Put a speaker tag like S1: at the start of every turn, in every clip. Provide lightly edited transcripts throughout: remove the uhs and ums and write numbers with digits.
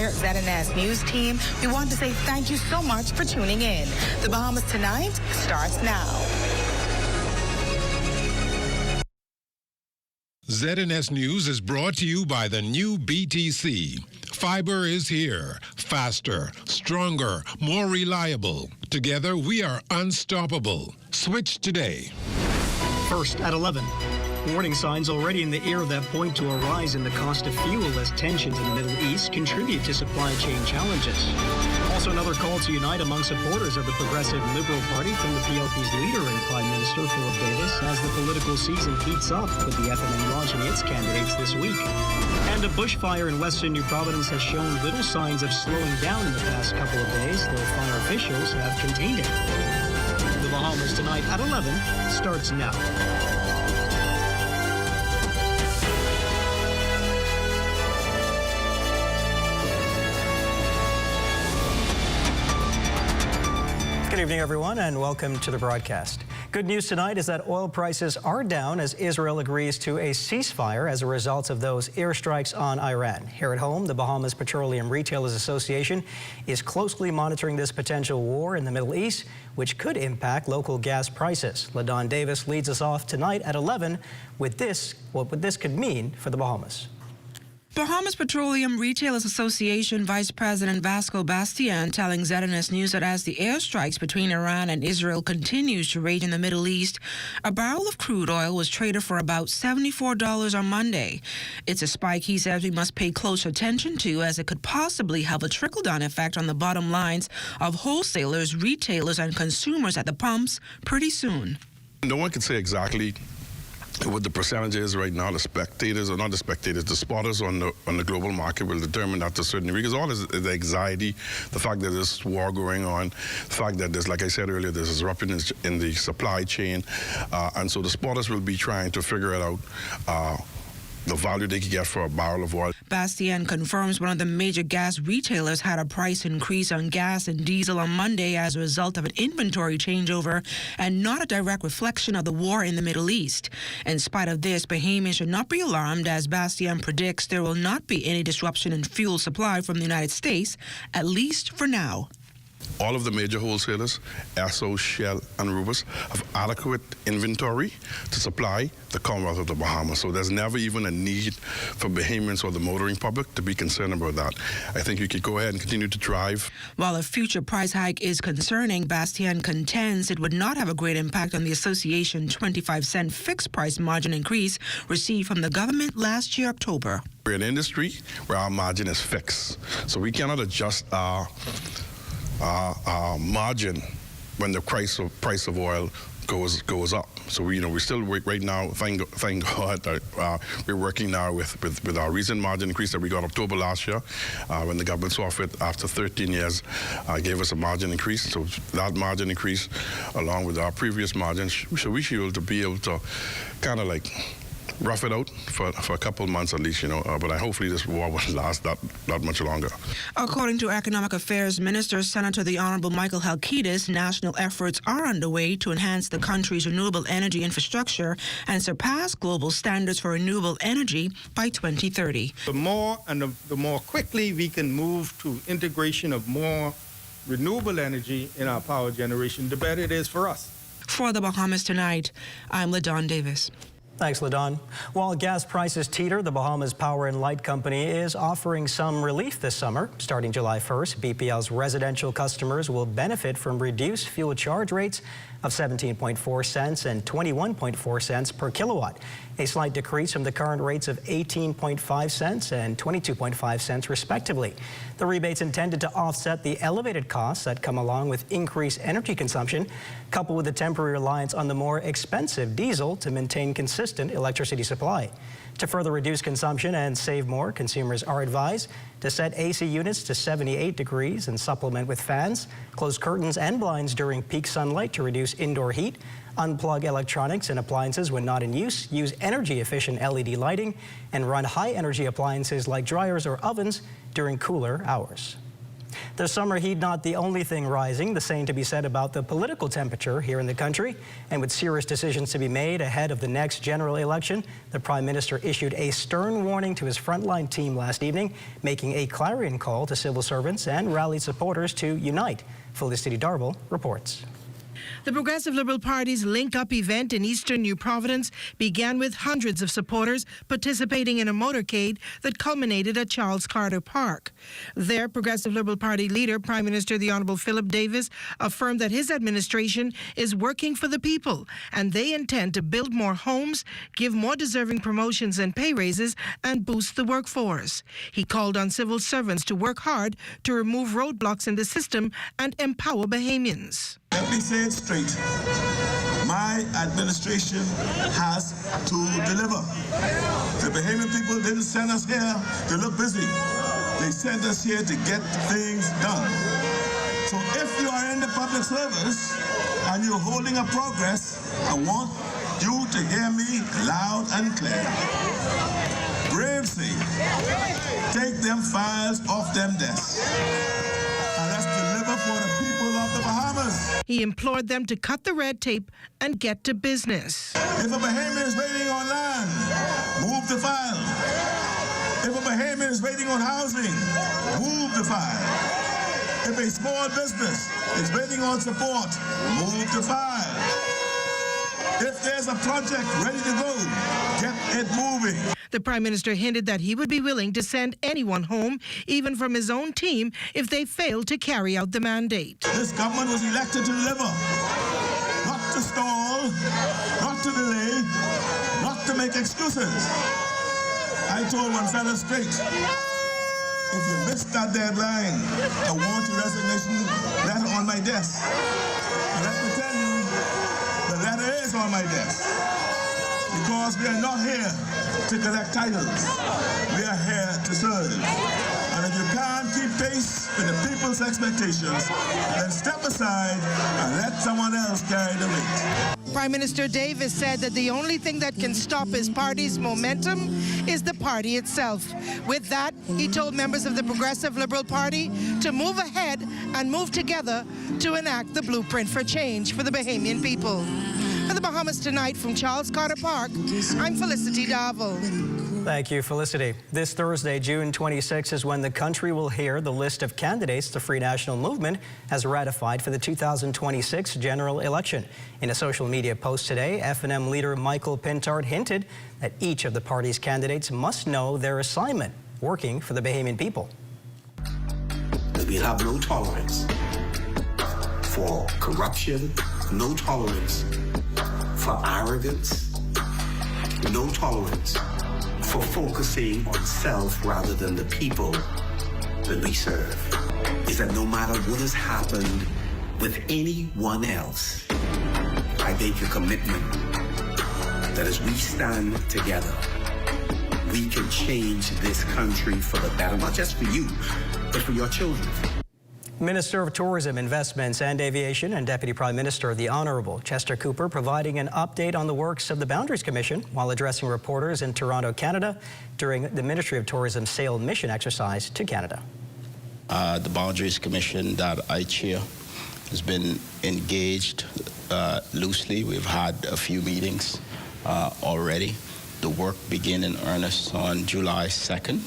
S1: entire ZNS News team, we want to say thank you so much for tuning in. The Bahamas Tonight starts now.
S2: ZNS News is brought to you by the new BTC. Fiber is here. Faster, stronger, more reliable. Together, we are unstoppable. Switch today.
S3: First at 11. Warning signs already in the air that point to a rise in the cost of fuel as tensions in the Middle East contribute to supply chain challenges. Also another call to unite among supporters of the Progressive Liberal Party from the PLP's leader and Prime Minister Philip Davis as the political season heats up with the FMN launching its candidates this week. And a bushfire in western New Providence has shown little signs of slowing down in the past couple of days, though fire officials have contained it. The Bahamas Tonight at 11 starts now. Good evening, everyone, and welcome to the broadcast. Good news tonight is that oil prices are down as Israel agrees to a ceasefire as a result of those airstrikes on Iran. Here at home, the Bahamas Petroleum Retailers Association is closely monitoring this potential war in the Middle East, which could impact local gas prices. LaDon Davis leads us off tonight at 11 with what this could mean for the Bahamas.
S4: Bahamas Petroleum Retailers Association Vice President Vasco Bastian telling ZNS News that as the airstrikes between Iran and Israel continues to rage in the Middle East, a barrel of crude oil was traded for about $74 on Monday. It's a spike he says we must pay close attention to as it could possibly have a trickle-down effect on the bottom lines of wholesalers, retailers, and consumers at the pumps pretty soon.
S5: No one can say exactly what the percentage is right now. The spectators, or not the spectators, the spotters on the global market will determine that to a certain degree, because all is the anxiety, the fact that there's war going on, the fact that there's, like I said earlier, there's disruption in the supply chain, and so the spotters will be trying to figure it out, the value they could get for a barrel of oil.
S4: Bastian confirms one of the major gas retailers had a price increase on gas and diesel on Monday as a result of an inventory changeover and not a direct reflection of the war in the Middle East. In spite of this, Bahamians should not be alarmed as Bastian predicts there will not be any disruption in fuel supply from the United States, at least for now.
S5: All of the major wholesalers, Esso, Shell, and Rubis, have adequate inventory to supply the Commonwealth of the Bahamas. So there's never even a need for Bahamians or the motoring public to be concerned about that. I think we could go ahead and continue to drive.
S4: While a future price hike is concerning, Bastian contends it would not have a great impact on the association 25-cent fixed price margin increase received from the government last year, October.
S5: We're an industry where our margin is fixed, so we cannot adjust our margin when the price of oil goes up. So we still right now, thank God, we're working now with our recent margin increase that we got October last year, when the government saw fit after 13 years, gave us a margin increase. So that margin increase, along with our previous margins, we should be able to kind of like rough it out for a couple of months at least, but hopefully this war won't last that much longer.
S4: According to Economic Affairs Minister Senator the Honorable Michael Halkitis, national efforts are underway to enhance the country's renewable energy infrastructure and surpass global standards for renewable energy by 2030.
S6: The more and the more quickly we can move to integration of more renewable energy in our power generation, the better it is for us.
S4: For the Bahamas Tonight, I'm LaDon Davis.
S3: Thanks, LaDon. While gas prices teeter, the Bahamas Power and Light Company is offering some relief this summer. Starting July 1st, BPL's residential customers will benefit from reduced fuel charge rates of 17.4 cents and 21.4 cents per kilowatt, a slight decrease from the current rates of 18.5 cents and 22.5 cents respectively. The rebates intended to offset the elevated costs that come along with increased energy consumption, coupled with the temporary reliance on the more expensive diesel to maintain consistent electricity supply. To further reduce consumption and save more, consumers are advised to set AC units to 78 degrees and supplement with fans, close curtains and blinds during peak sunlight to reduce indoor heat, unplug electronics and appliances when not in use, use energy-efficient LED lighting, and run high-energy appliances like dryers or ovens during cooler hours. The summer heat not the only thing rising. The same to be said about the political temperature here in the country. And with serious decisions to be made ahead of the next general election, the Prime Minister issued a stern warning to his frontline team last evening, making a clarion call to civil servants and rallied supporters to unite. Felicity Darville reports.
S7: The Progressive Liberal Party's Link Up event in eastern New Providence began with hundreds of supporters participating in a motorcade that culminated at Charles Carter Park. There, Progressive Liberal Party leader, Prime Minister the Honourable Philip Davis, affirmed that his administration is working for the people and they intend to build more homes, give more deserving promotions and pay raises, and boost the workforce. He called on civil servants to work hard to remove roadblocks in the system and empower Bahamians.
S8: Let me say it straight. My administration has to deliver. The Bahamian people didn't send us here to look busy. They sent us here to get things done. So if you are in the public service and you're holding a progress, I want you to hear me loud and clear. Brave say, take them files off them desks. And let's deliver for the people of the Bahamas.
S7: He implored them to cut the red tape and get to business.
S8: If a Bahamian is waiting on land, move the file. If a Bahamian is waiting on housing, move the file. If a small business is waiting on support, move the file. If there's a project ready to go, get it moving.
S7: The Prime Minister hinted that he would be willing to send anyone home, even from his own team, if they failed to carry out the mandate.
S8: This government was elected to deliver, not to stall, not to delay, not to make excuses. I told one fella straight, if you missed that deadline, I want your resignation letter on my desk. And let me tell you, the letter is on my desk. Because we are not here to collect titles. We are here to serve. And if you can't keep pace with the people's expectations, then step aside and let someone else carry the weight.
S7: Prime Minister Davis said that the only thing that can stop his party's momentum is the party itself. With that, he told members of the Progressive Liberal Party to move ahead and move together to enact the blueprint for change for the Bahamian people. For the Bahamas Tonight from Charles Carter Park, I'm Felicity Darville.
S3: Thank you, Felicity. This Thursday, June 26, is when the country will hear the list of candidates the Free National Movement has ratified for the 2026 general election. In a social media post today, F&M leader Michael Pintard hinted that each of the party's candidates must know their assignment, working for the Bahamian people.
S9: We have no tolerance for corruption, no tolerance for arrogance, no tolerance for focusing on self rather than the people that we serve. Is that no matter what has happened with anyone else, I make a commitment that as we stand together, we can change this country for the better, not just for you, but for your children.
S3: Minister of Tourism, Investments and Aviation and Deputy Prime Minister, the Honourable Chester Cooper, providing an update on the works of the Boundaries Commission while addressing reporters in Toronto, Canada, during the Ministry of Tourism Sail Mission exercise to Canada.
S10: The Boundaries Commission that I chair has been engaged loosely. We've had a few meetings already. The work began in earnest on July 2nd.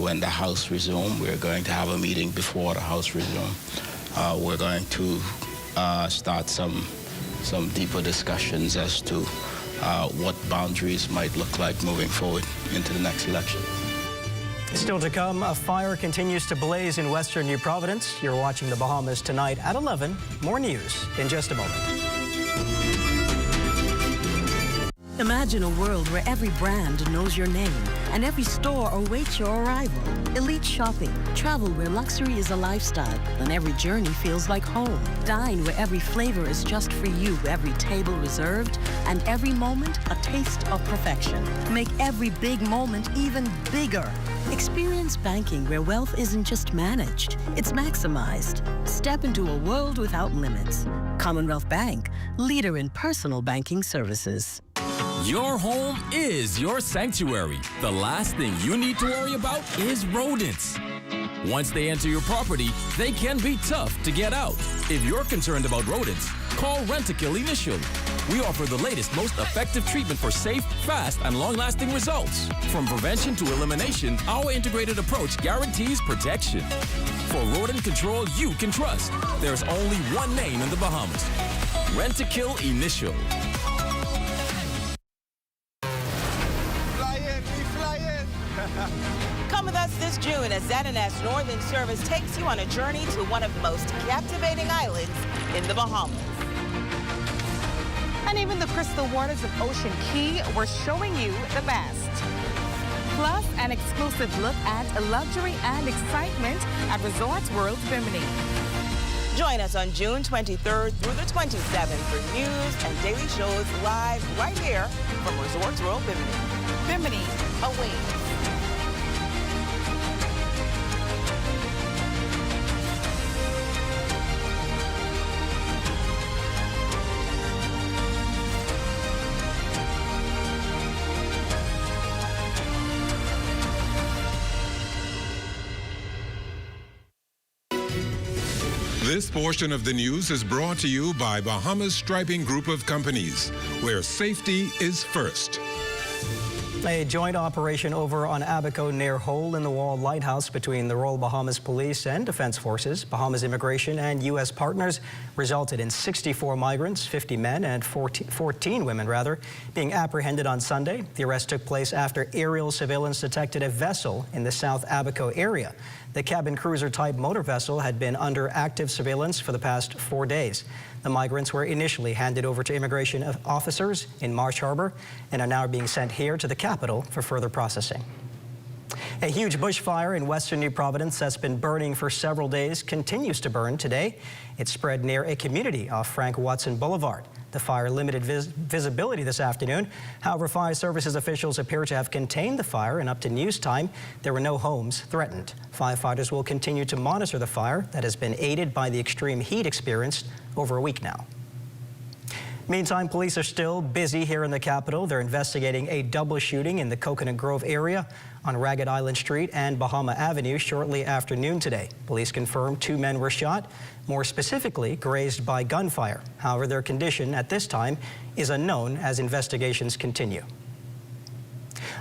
S10: When the House resumes, we're going to have a meeting before the House resumes. We're going to start some deeper discussions as to what boundaries might look like moving forward into the next election.
S3: Still to come, a fire continues to blaze in western New Providence. You're watching the Bahamas Tonight at 11. More news in just a moment.
S11: Imagine a world where every brand knows your name and every store awaits your arrival. Elite shopping, travel where luxury is a lifestyle and every journey feels like home. Dine where every flavor is just for you, every table reserved, and every moment a taste of perfection. Make every big moment even bigger. Experience banking where wealth isn't just managed, it's maximized. Step into a world without limits. Commonwealth Bank, leader in personal banking services.
S12: Your home is your sanctuary. The last thing you need to worry about is rodents. Once they enter your property, they can be tough to get out. If you're concerned about rodents, call Rent-A-Kill Initial. We offer the latest, most effective treatment for safe, fast, and long-lasting results. From prevention to elimination, our integrated approach guarantees protection. For rodent control you can trust, there's only one name in the Bahamas. Rent-A-Kill Initial.
S13: Come with us this June as ZNS Northern Service takes you on a journey to one of the most captivating islands in the Bahamas. And even the crystal waters of Ocean Key, we're showing you the best. Plus, an exclusive look at luxury and excitement at Resorts World Bimini. Join us on June 23rd through the 27th for news and daily shows live right here from Resorts World Bimini. Bimini awaits.
S2: This portion of the news is brought to you by Bahamas Striping Group of Companies, where safety is first.
S3: A joint operation over on Abaco near Hole-in-the-Wall Lighthouse between the Royal Bahamas Police and Defense Forces, Bahamas Immigration and U.S. partners resulted in 64 migrants, 50 men and 14 women, being apprehended on Sunday. The arrest took place after aerial surveillance detected a vessel in the South Abaco area. The cabin cruiser-type motor vessel had been under active surveillance for the past 4 days. The migrants were initially handed over to immigration officers in Marsh Harbor and are now being sent here to the capital for further processing. A huge bushfire in western New Providence that's been burning for several days continues to burn today. It spread near a community off Frank Watson Boulevard. The fire limited visibility this afternoon. However, fire services officials appear to have contained the fire, and up to news time, there were no homes threatened. Firefighters will continue to monitor the fire that has been aided by the extreme heat experienced over a week now. Meantime, police are still busy here in the capital. They're investigating a double shooting in the Coconut Grove area on Ragged Island Street and Bahama Avenue shortly after noon today. Police confirmed 2 men were shot, more specifically grazed by gunfire. However, their condition at this time is unknown as investigations continue.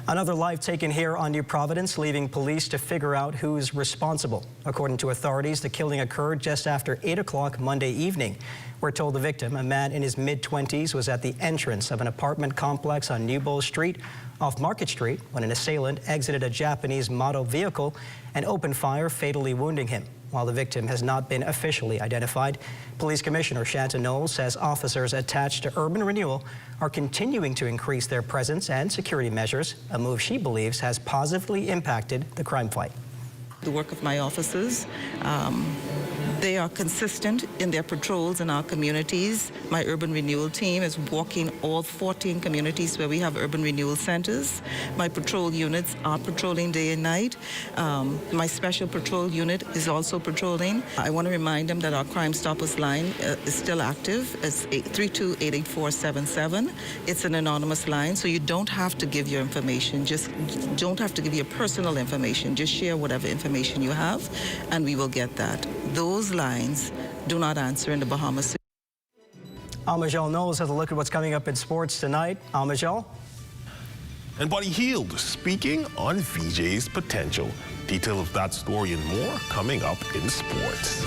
S3: Another life taken here on New Providence, leaving police to figure out who's responsible. According to authorities, the killing occurred just after 8 o'clock Monday evening. We're told the victim, a man in his mid-20s, was at the entrance of an apartment complex on New Bull Street off Market Street when an assailant exited a Japanese model vehicle and opened fire, fatally wounding him. While the victim has not been officially identified, Police Commissioner Shanta Knowles says officers attached to urban renewal are continuing to increase their presence and security measures, a move she believes has positively impacted the crime fight.
S14: The work of my officers, they are consistent in their patrols in our communities. My urban renewal team is walking all 14 communities where we have urban renewal centers. My patrol units are patrolling day and night. My special patrol unit is also patrolling. I want to remind them that our Crime Stoppers line is still active. It's 832-884-77. It's an anonymous line, so you don't have to give your information. Just don't have to give your personal information. Just share whatever information you have, and we will get that. Those lines do not answer in the Bahamas.
S3: Amajal Knowles has a look at what's coming up in sports tonight. Amajal?
S15: And Buddy Hield speaking on VJ's potential. Details of that story and more coming up in sports.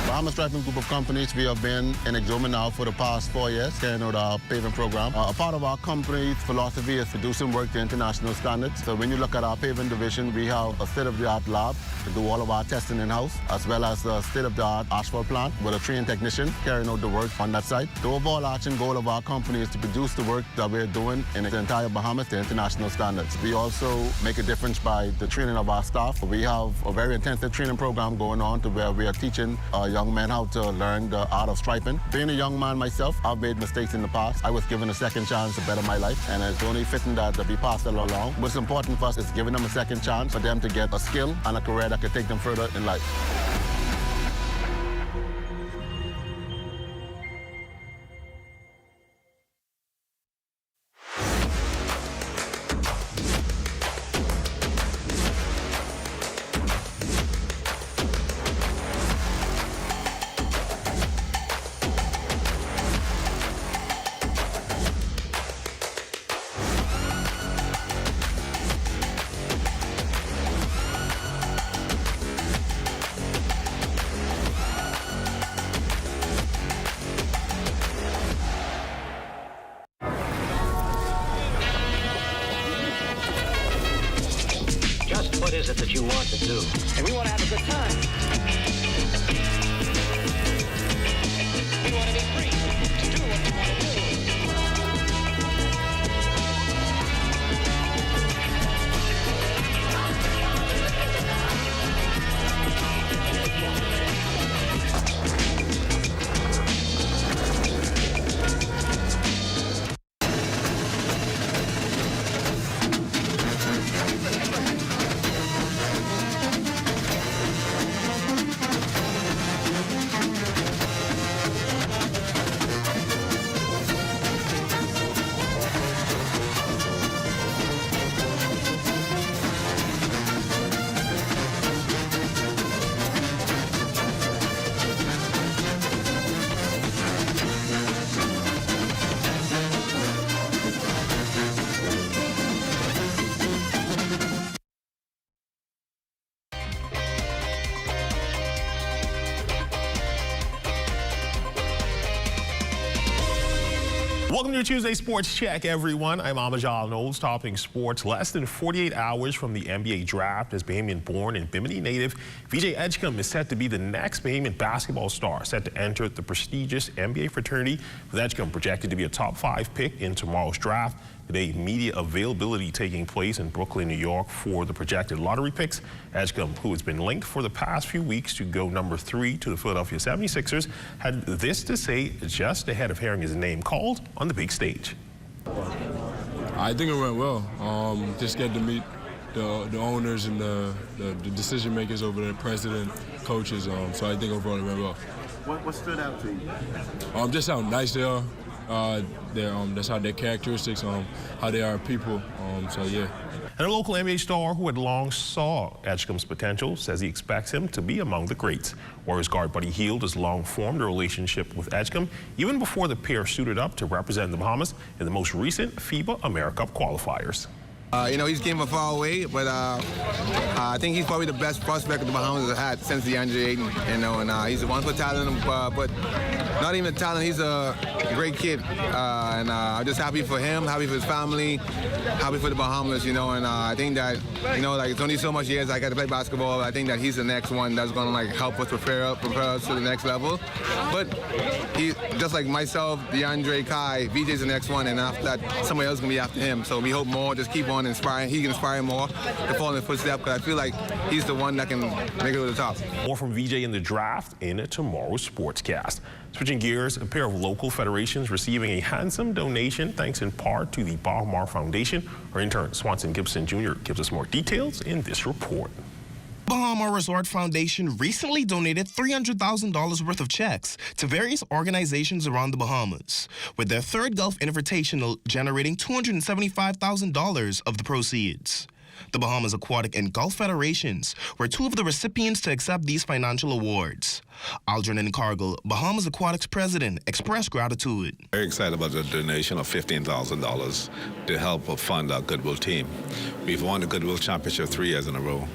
S16: Bahamas Striping Group of Companies, we have been in Edgecombe now for the past 4 years, carrying out our paving program. A part of our company's philosophy is to do some work to international standards. So when you look at our paving division, we have a state-of-the-art lab to do all of our testing in-house, as well as a state-of-the-art asphalt plant with a trained technician carrying out the work on that site. The overarching goal of our company is to produce the work that we're doing in the entire Bahamas to international standards. We also make a difference by the training of our staff. We have a very intensive training program going on to where we are teaching young men how to learn the art of striping. Being a young man myself, I've made mistakes in the past. I was given a second chance to better my life, and it's only fitting that we pass it along. What's important for us is giving them a second chance for them to get a skill and a career that can take them further in life.
S17: want to do. And we want to have a good time. We want to be free to do what we want to do.
S15: Welcome to your Tuesday Sports Check, everyone. I'm Amajal Knowles, topping sports. Less than 48 hours from the NBA draft, as Bahamian-born and Bimini native VJ Edgecombe is set to be the next Bahamian basketball star set to enter the prestigious NBA fraternity, with Edgecombe projected to be a top 5 pick in tomorrow's draft. Today, media availability taking place in Brooklyn, New York for the projected lottery picks. Edgecombe, who has been linked for the past few weeks to go number 3 to the Philadelphia 76ers, had this to say just ahead of hearing his name called on the big stage.
S18: I think it went well. Just get to meet the owners and the decision makers over there, president, coaches. So I think overall it went well.
S19: What stood out to you?
S18: Just how nice they are. That's how their characteristics, how they are people. So yeah.
S15: And a local NBA star who had long saw Edgecombe's potential says he expects him to be among the greats. Warriors guard Buddy Hield has long formed a relationship with Edgecombe even before the pair suited up to represent the Bahamas in the most recent FIBA AmeriCup qualifiers.
S20: You know, he's came from far away, but I think he's probably the best prospect the Bahamas have had since DeAndre Ayton. You know, and he's a wonderful talent, but not even a talent. He's a great kid, and I'm just happy for him, happy for his family, happy for the Bahamas. You know, and I think that like it's only so much years I got to play basketball. I think that he's the next one that's gonna help us prepare us to the next level. But he, just like myself, DeAndre, Kai, VJ's the next one, and after that, somebody else gonna be after him. So we hope more. Just keep on inspiring. He can inspire more to follow in the footsteps, because I feel like he's the one that can make it to the top.
S15: More from VJ in the draft in tomorrow's Sportscast. Switching gears, a pair of local federations receiving a handsome donation thanks in part to the Bahamas Foundation. Our intern Swanson Gibson Jr. gives us more details in this report.
S21: Bahamas Resort Foundation recently donated $300,000 worth of checks to various organizations around the Bahamas, with their third Gulf Invitational generating $275,000 of the proceeds. The Bahamas Aquatic and Golf Federations were two of the recipients to accept these financial awards. Aldrin Cargill, Bahamas Aquatics president, expressed gratitude.
S22: Very excited about the donation of $15,000 to help fund our Goodwill team. We've won the Goodwill Championship 3 years in a row,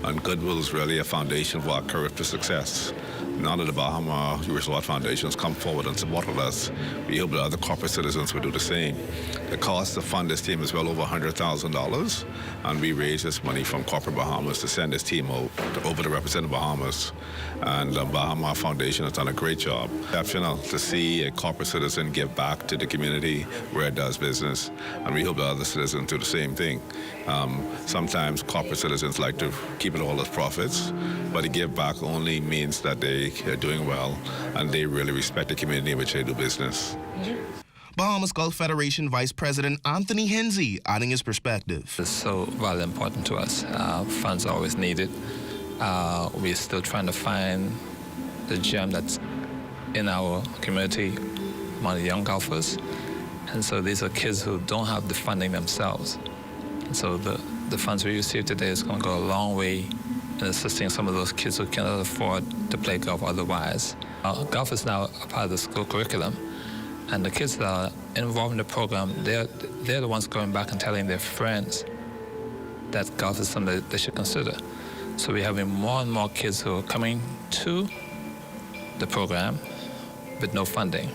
S22: and Goodwill is really a foundation for our career to success. Now that the Bahamas Resort Foundations come forward and supported us, we hope that other corporate citizens will do the same. The cost to fund this team is well over $100,000, and we raised this money from corporate Bahamas to send this team over to represent the Bahamas. And the Bahamas Foundation has done a great job. Exceptional to see a corporate citizen give back to the community where it does business, and we hope that other citizens do the same thing. Sometimes corporate citizens like to keep it all as profits, but to give back only means that they are doing well and they really respect the community in which they do business.
S21: Bahamas Golf Federation Vice President Anthony Henze adding his perspective.
S23: It's so very important to us. Funds are always needed. We're still trying to find the gem that's in our community among the young golfers. And so these are kids who don't have the funding themselves. And so the funds we receive today is going to go a long way in assisting some of those kids who cannot afford to play golf otherwise. Golf is now a part of the school curriculum, and the kids that are involved in the program, they're the ones going back and telling their friends that golf is something that they should consider. So we're having more and more kids who are coming to the program with no funding.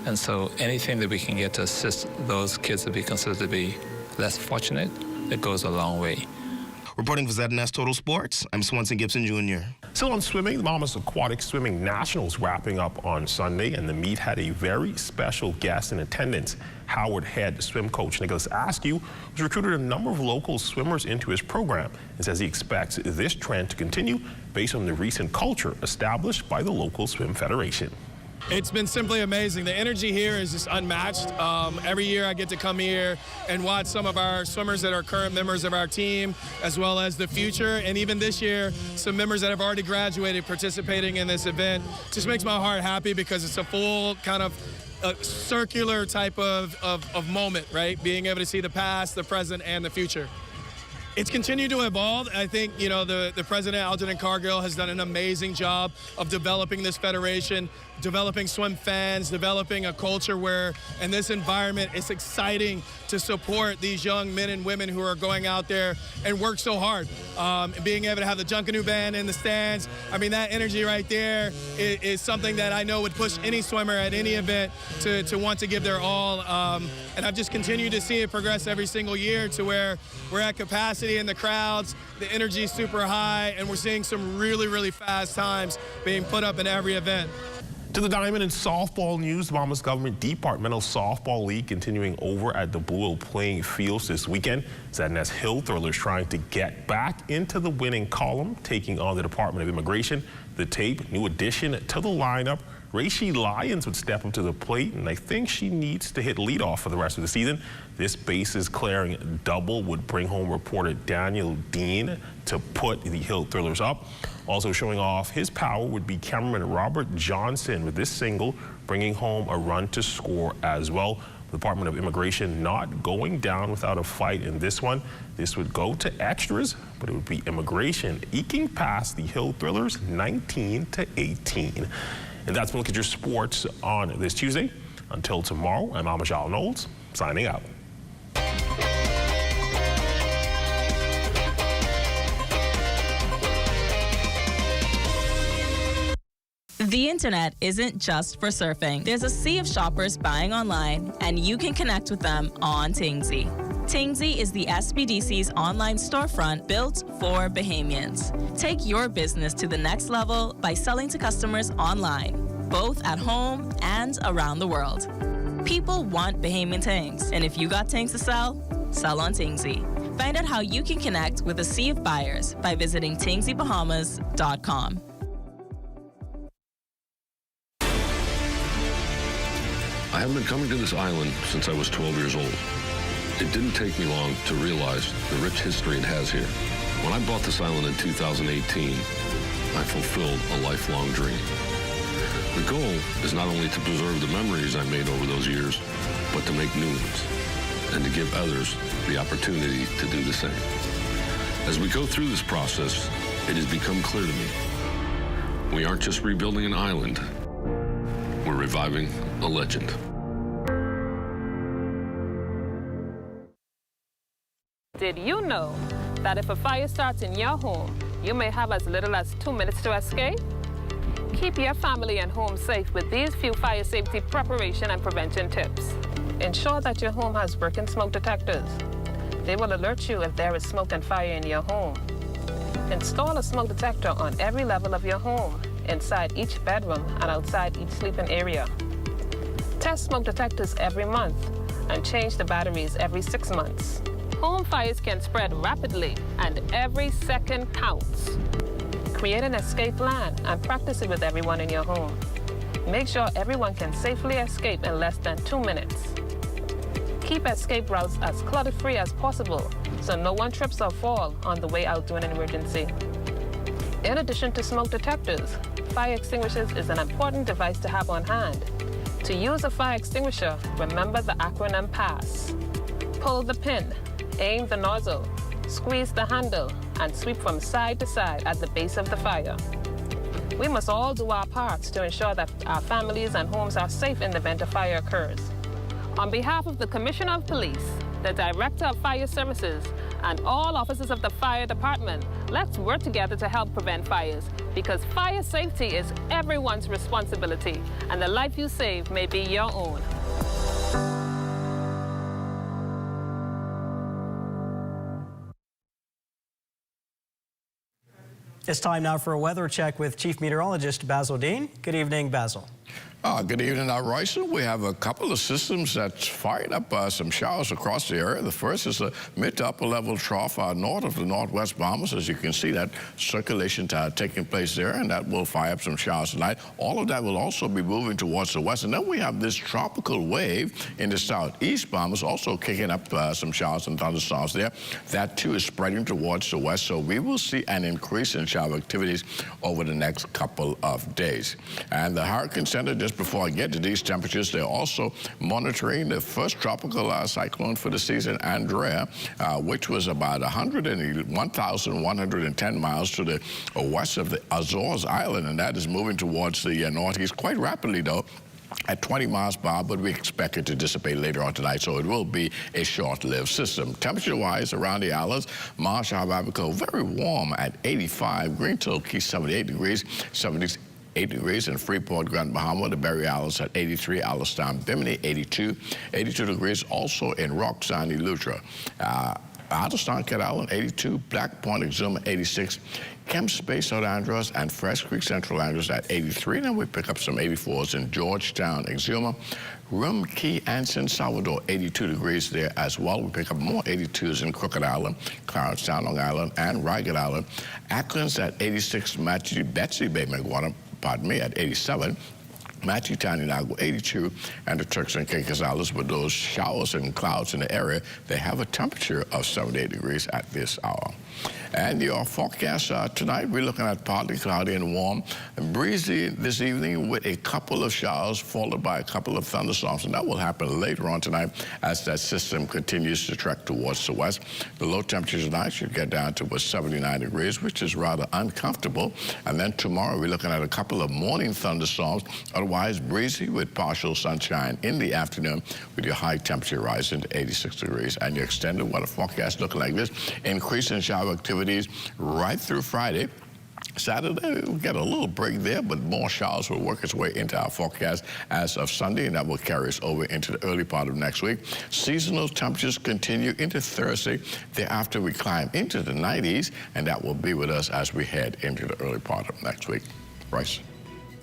S23: And so anything that we can get to assist those kids that we consider to be less fortunate, it goes a long way.
S21: Reporting for ZNS Total Sports, I'm Swanson Gibson Jr.
S15: Still on swimming, the Bahamas Aquatic Swimming Nationals wrapping up on Sunday, and the meet had a very special guest in attendance. Howard head swim coach Nicholas Askew has recruited a number of local swimmers into his program and says he expects this trend to continue based on the recent culture established by the local swim federation.
S1: It's been simply amazing. The energy here is just unmatched. Every year I get to come here and watch some of our swimmers that are current members of our team, as well as the future. And even this year, some members that have already graduated participating in this event. Just makes my heart happy because it's a full kind of circular type of moment, right? Being able to see the past, the present, and the future. It's continued to evolve. I think, you know, the president, Algernon Cargill, has done an amazing job of developing this federation, developing swim fans, developing a culture where, in this environment, it's exciting to support these young men and women who are going out there and work so hard. Being able to have the Junkanoo Band in the stands, I mean, that energy right there is something that I know would push any swimmer at any event to want to give their all. And I've just continued to see it progress every single year to where we're at capacity in the crowds, the energy is super high, and we're seeing some really, really fast times being put up in every event.
S15: To the diamond and softball news, the Bahamas Government Departmental Softball League continuing over at the Blue Owl playing fields this weekend. ZNS Hill Thrillers trying to get back into the winning column, taking on the Department of Immigration. The tape, new addition to the lineup. Raishi Lyons would step up to the plate, and I think she needs to hit leadoff for the rest of the season. This bases clearing double would bring home reporter Daniel Dean to put the Hill Thrillers up. Also showing off his power would be cameraman Robert Johnson with this single, bringing home a run to score as well. The Department of Immigration not going down without a fight in this one. This would go to extras, but it would be Immigration eking past the Hill Thrillers 19-18. And that's a look at your sports on this Tuesday. Until tomorrow, I'm Amajal Knowles, signing out.
S5: The internet isn't just for surfing. There's a sea of shoppers buying online, and you can connect with them on Tingsy. Tingsy is the SBDC's online storefront built for Bahamians. Take your business to the next level by selling to customers online, both at home and around the world. People want Bahamian things, and if you got things to sell, sell on Tingsy. Find out how you can connect with a sea of buyers by visiting tingsybahamas.com.
S6: I have been coming to this island since I was 12 years old. It didn't take me long to realize the rich history it has here. When I bought this island in 2018, I fulfilled a lifelong dream. The goal is not only to preserve the memories I made over those years, but to make new ones and to give others the opportunity to do the same. As we go through this process, it has become clear to me, we aren't just rebuilding an island, we're reviving a legend.
S24: Did you know that if a fire starts in your home, you may have as little as 2 minutes to escape? Keep your family and home safe with these few fire safety preparation and prevention tips. Ensure that your home has working smoke detectors. They will alert you if there is smoke and fire in your home. Install a smoke detector on every level of your home, inside each bedroom and outside each sleeping area. Test smoke detectors every month and change the batteries every 6 months. Home fires can spread rapidly and every second counts. Create an escape plan and practice it with everyone in your home. Make sure everyone can safely escape in less than 2 minutes. Keep escape routes as clutter-free as possible so no one trips or falls on the way out during an emergency. In addition to smoke detectors, fire extinguishers is an important device to have on hand. To use a fire extinguisher, remember the acronym PASS. Pull the pin, aim the nozzle, squeeze the handle, and sweep from side to side at the base of the fire. We must all do our parts to ensure that our families and homes are safe in the event a fire occurs. On behalf of the Commissioner of Police, the Director of Fire Services, and all officers of the Fire Department, let's work together to help prevent fires, because fire safety is everyone's responsibility, and the life you save may be your own.
S3: It's time now for a weather check with Chief Meteorologist Basil Dean. Good evening, Basil.
S4: Good evening, Royce. We have a couple of systems that's fired up some showers across the area. The first is a mid to upper level trough north of the northwest Bahamas. As you can see, that circulation taking place there, and that will fire up some showers tonight. All of that will also be moving towards the west. And then we have this tropical wave in the southeast Bahamas also kicking up some showers and thunderstorms there. That too is spreading towards the west. So we will see an increase in shower activities over the next couple of days. And the Hurricane Center, just before I get to these temperatures, they're also monitoring the first tropical cyclone for the season, Andrea, which was about 1,110 miles to the west of the Azores Island, and that is moving towards the northeast quite rapidly, though, at 20 miles per hour, but we expect it to dissipate later on tonight, so it will be a short-lived system. Temperature-wise, around the islands, Marshall, Abaco, very warm at 85, Greentown Key 78 degrees, 78 degrees in Freeport, Grand Bahama, the Berry Islands at 83, Alistown, Bimini 82 degrees also in Roxanne, Eleuthera. Alistown, Cat Island 82, Black Point, Exuma 86, Kemp Space, South Andros, and Fresh Creek, Central Andros at 83. Then we pick up some 84s in Georgetown, Exuma, Rum Key, and San Salvador, 82 degrees there as well. We pick up more 82s in Crooked Island, Clarence Town, Long Island, and Ragged Island. Acklands at 86, Matthew, Betsy Bay, McGuana, pardon me, at 87. Matthew Town, Inago, 82, and the Turks and Caicos Islands, with those showers and clouds in the area, they have a temperature of 78 degrees at this hour. And your forecast tonight, we're looking at partly cloudy and warm, and breezy this evening with a couple of showers followed by a couple of thunderstorms, and that will happen later on tonight as that system continues to trek towards the west. The low temperature tonight should get down to about 79 degrees, which is rather uncomfortable. And then tomorrow, we're looking at a couple of morning thunderstorms, otherwise breezy with partial sunshine in the afternoon, with your high temperature rising to 86 degrees. And your extended weather forecast looking like this: increase in shower activities right through Friday. Saturday, we'll get a little break there, but more showers will work its way into our forecast as of Sunday, and that will carry us over into the early part of next week. Seasonal temperatures continue into Thursday. Thereafter, we climb into the 90s, and that will be with us as we head into the early part of next week. Bryce.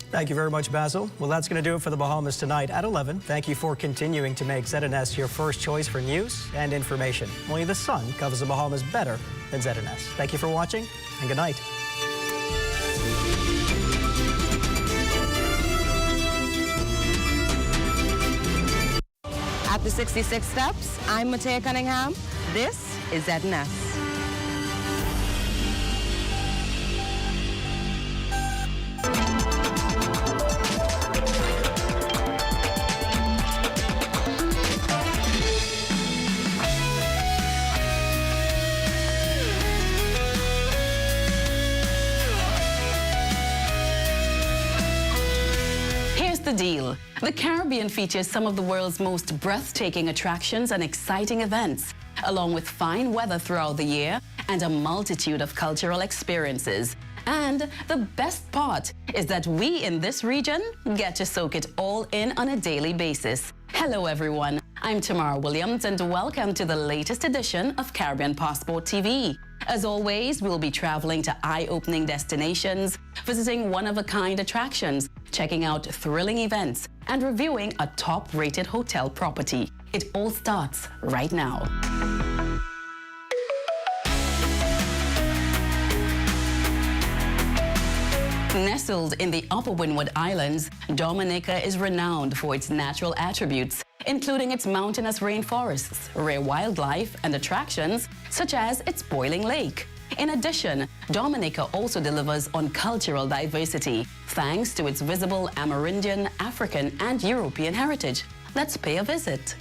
S3: Thank you very much, Basil. Well, that's going to do it for the Bahamas tonight at 11. Thank you for continuing to make ZNS your first choice for news and information. Only the sun covers the Bahamas better than ZNS. Thank you for watching, and good night.
S7: After 66 steps, I'm Matea Cunningham. This is ZNS.
S8: The deal. The Caribbean features some of the world's most breathtaking attractions and exciting events, along with fine weather throughout the year and a multitude of cultural experiences. And the best part is that we in this region get to soak it all in on a daily basis. Hello everyone, I'm Tamara Williams and welcome to the latest edition of Caribbean Passport TV. As always, we'll be traveling to eye-opening destinations, visiting one-of-a-kind attractions, checking out thrilling events, and reviewing a top-rated hotel property. It all starts right now. Nestled in the Upper Windward Islands, Dominica is renowned for its natural attributes, including its mountainous rainforests, rare wildlife, and attractions such as its boiling lake. In addition, Dominica also delivers on cultural diversity, thanks to its visible Amerindian, African, and European heritage. Let's pay a visit.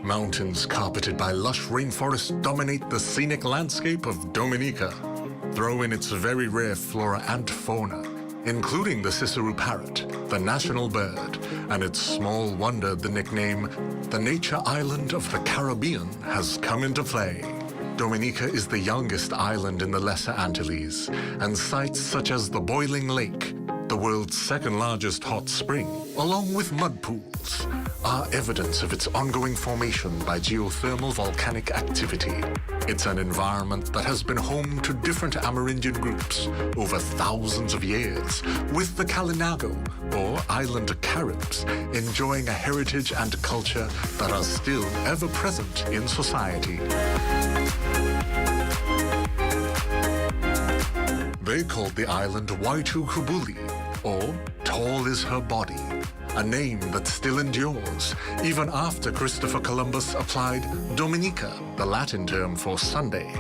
S9: Mountains carpeted by lush rainforests dominate the scenic landscape of Dominica. Throw in its very rare flora and fauna, including the Cicero parrot, the national bird, and it's small wonder the nickname, the Nature Island of the Caribbean, has come into play. Dominica is the youngest island in the Lesser Antilles, and sites such as the Boiling Lake, the world's second largest hot spring, along with mud pools, are evidence of its ongoing formation by geothermal volcanic activity. It's an environment that has been home to different Amerindian groups over thousands of years, with the Kalinago, or island Caribs, enjoying a heritage and culture that are still ever present in society. They called the island Waitu Kubuli, or Tall is Her Body, a name that still endures, even after Christopher Columbus applied Dominica, the Latin term for Sunday,